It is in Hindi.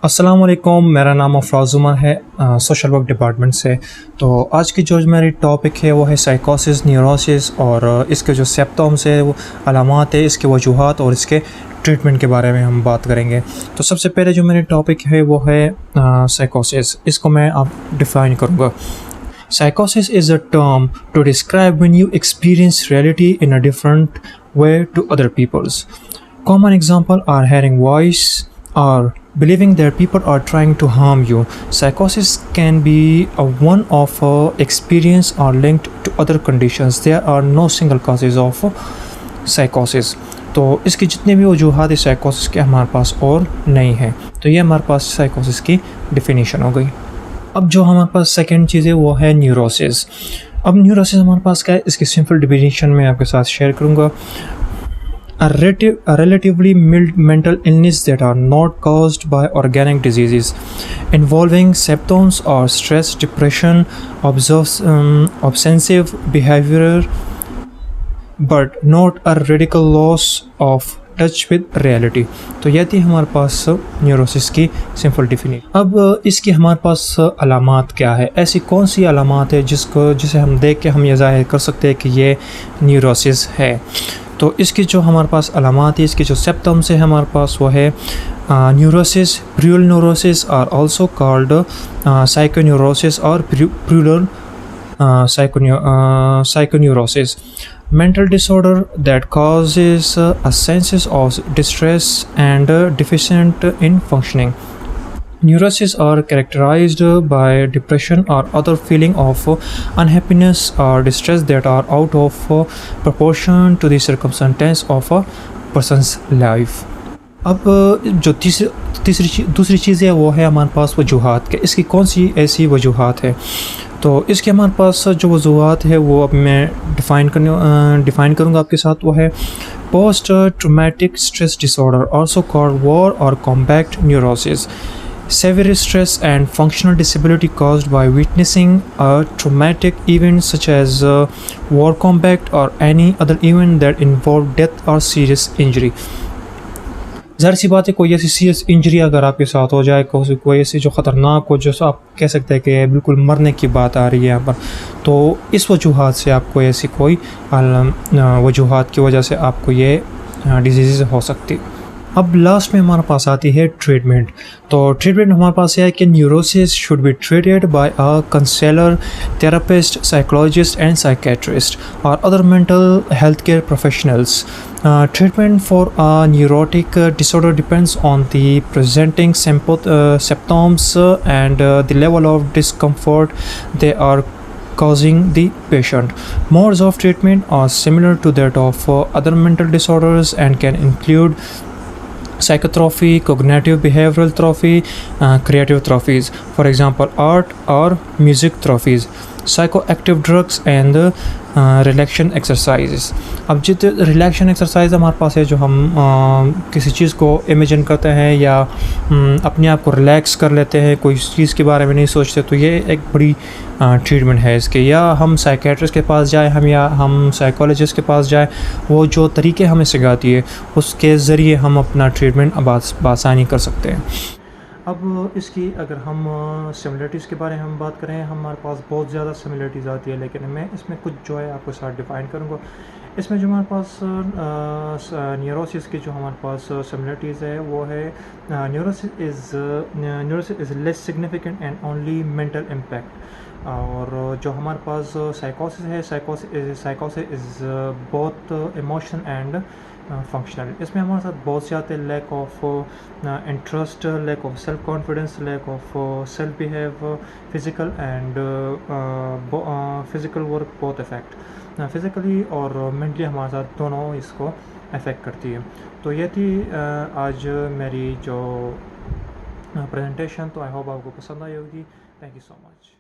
अस्सलाम वालेकुम, मेरा नाम अफराज उमर है, सोशल वर्क डिपार्टमेंट से। तो आज की जो मेरी टॉपिक है वो है साइकोसिस, न्यूरोसिस और इसके जो सिम्पटम्स है, वो अलामात है, इसके वजूहात और इसके ट्रीटमेंट के बारे में हम बात करेंगे। तो सबसे पहले जो मेरी टॉपिक है वो है साइकोसिस। इसको मैं आप डिफ़ाइन करूँगा। Psychosis is a term to describe when you experience reality in a different way to other people's. Common examples are hearing voice or believing that people are trying to harm you. Psychosis can be a one-off experience or linked to other conditions. There are no single causes of psychosis. तो इसकी जितने भी वजूहात है साइकोसिस के हमारे पास और नहीं है। तो ये हमारे पास साइकोसिस की डेफिनेशन हो गई। अब जो हमारे पास सेकंड चीज़ है वो है न्यूरोसिस। अब न्यूरोसिस हमारे पास क्या है, इसकी सिंपल डेफिनेशन मैं आपके साथ शेयर करूँगा। A relatively mild mental illness that are not caused by organic diseases, involving symptoms or stress, depression, obsessive behavior, but not a radical loss of touch with reality. तो यह थी हमारे पास न्यूरोसिस की सिंपल डेफिनेशन। अब इसकी हमारे पास अलामात क्या है, ऐसी कौन सी अलामात है जिसे हम देख के हम ये ज़ाहिर कर सकते हैं कि ये न्यूरोसिस है। तो इसकी जो हमारे पास अलामात है, इसके जो सिम्पटम्स है हमारे पास वो है न्यूरोसिस, प्रियल neurosis are also called psychoneurosis और प्रियुलर psychoneurosis, mental disorder that causes a sense of distress and deficient in functioning. Neuroses are characterized by depression or other feeling of unhappiness or distress that are out of proportion to the circumstances of a person's life. अब जो दूसरी चीज़ है वो है हमारे पास वजूहात के। इसकी कौन सी ऐसी वजूहात है, तो इसके हमारे पास जो वजूहात है वो अब मैं डिफ़ाइन करूँगा आपके साथ। वो है post traumatic stress disorder, also called war और combat neurosis, severe stress and functional disability caused by witnessing a traumatic event such as war combat or any other event that involved death or serious injury. ज़ाहिर सी बात है, कोई ऐसी सीरियस इंजरी अगर आपके साथ हो जाए, कोई ऐसी जो ख़तरनाक हो, जो आप कह सकते हैं कि बिल्कुल मरने की बात आ रही है यहाँ पर, तो इस वजूहात से आपको ऐसी कोई वजूहात की वजह से आपको ये डिजीज़ हो सकती। अब लास्ट में हमारे पास आती है ट्रीटमेंट। तो ट्रीटमेंट हमारे पास है कि neurosis should be treated by a counsellor, therapist, psychologist and psychiatrist और other mental health care professionals. Treatment for a neurotic disorder depends on the presenting symptoms and the level of discomfort they are causing the patient. Modes of treatment are similar to that of other mental disorders and can include psychotherapy, cognitive behavioral therapy, creative therapies, for example art or music therapies, psychoactive drugs and रिलैक्शन exercise. अब जित रिलैक्शन एक्सरसाइज हमारे पास है, जो हम किसी चीज़ को इमेजिन करते हैं या अपने आप को रिलैक्स कर लेते हैं, कोई चीज़ के बारे में नहीं सोचते, तो ये एक बड़ी ट्रीटमेंट है इसके। या हम साइकेट्रिस्ट के पास जाए या हम साइकोलॉजिस्ट के पास जाए, वो जो तरीके हमें सिखाती है उसके ज़रिए हम अपना ट्रीटमेंट आसानी कर सकते हैं। अब इसकी अगर हम सिमिलरिटीज़ के बारे में हम बात करें, हमारे पास बहुत ज़्यादा सिमिलरिटीज़ आती है, लेकिन मैं इसमें कुछ जो है आपके साथ डिफ़ाइन करूँगा। इसमें जो हमारे पास न्यूरोसिस की जो हमारे पास सिमिलरिटीज़ है वो है neurosis is less significant and only mental impact. और जो हमारे पास साइकोसिस है, साइकोसिस is both emotion and functional. इसमें हमारे साथ बहुत से आते हैं lack of interest, lack of self confidence, lack of self behave, physical and physical work both effect, physically और मेंटली हमारे साथ दोनों इसको अफेक्ट करती है। तो ये थी आज मेरी जो प्रेजेंटेशन। तो आई होप आपको पसंद आई होगी। Thank you so much.